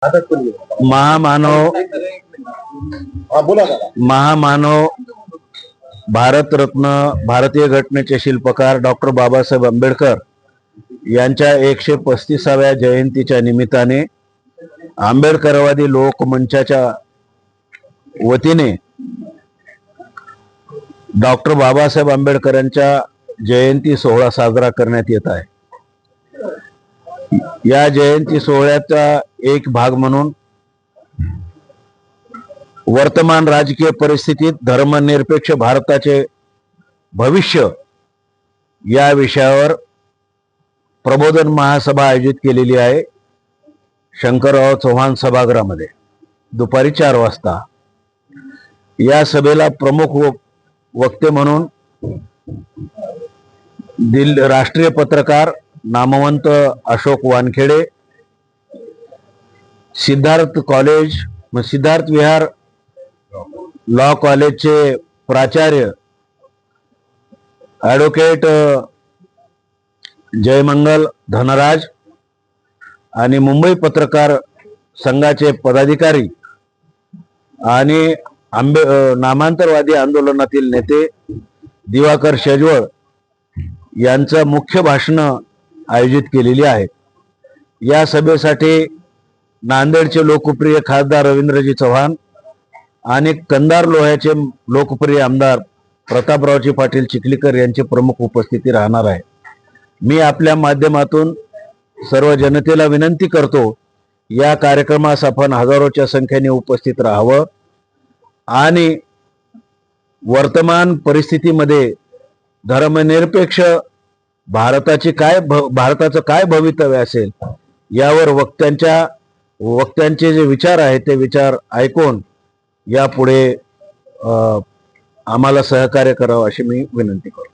महामानव महामानव भारतरत्न भारतीय घटनेचे शिल्पकार डॉक्टर बाबासाहेब आंबेडकर यांच्या 135व्या जयंतीच्या निमित्ताने आंबेडकरवादी लोकमंचाच्या वतीने डॉक्टर बाबासाहेब आंबेडकरांच्या जयंती सोहळा साजरा करण्यात येत आहे। या जयंती सोहळ्याचा एक भाग म्हणून वर्तमान राजकीय परिस्थितीत धर्मनिरपेक्ष भारताचे भविष्य या विषयावर प्रबोधन महासभा आयोजित केलेली आहे शंकरराव चव्हाण सभागृहामध्ये दुपारी 4 वाजता। या सभेला प्रमुख वक्ते म्हणून राष्ट्रीय पत्रकार नामवंत अशोक वानखेडे, सिद्धार्थ विहार लॉ कॉलेजचे प्राचार्य ॲडव्होकेट जयमंगल धनराज आणि मुंबई पत्रकार संघाचे पदाधिकारी आणि नामांतरवादी आंदोलनातील नेते दिवाकर शेजवळ यांचं मुख्य भाषण आयोजित केलेली आहेत। या सभेसाठी नांदेडचे लोकप्रिय खासदार रवींद्रजी चव्हाण आणि कंधार लोह्याचे लोकप्रिय आमदार प्रतापरावजी पाटील चिखलीकर यांची प्रमुख उपस्थिती राहणार आहे। मी आपल्या माध्यमातून सर्व जनतेला विनंती करतो या कार्यक्रमास आपण हजारोच्या संख्येने उपस्थित राहावं आणि वर्तमान परिस्थितीमध्ये धर्मनिरपेक्ष भारताचं काय भवितव्य असेल यावर वक्त्यांचे जे विचार आहेत ते विचार ऐकून यापुढे आम्हाला सहकार्य करावं अशी मी विनंती करतो।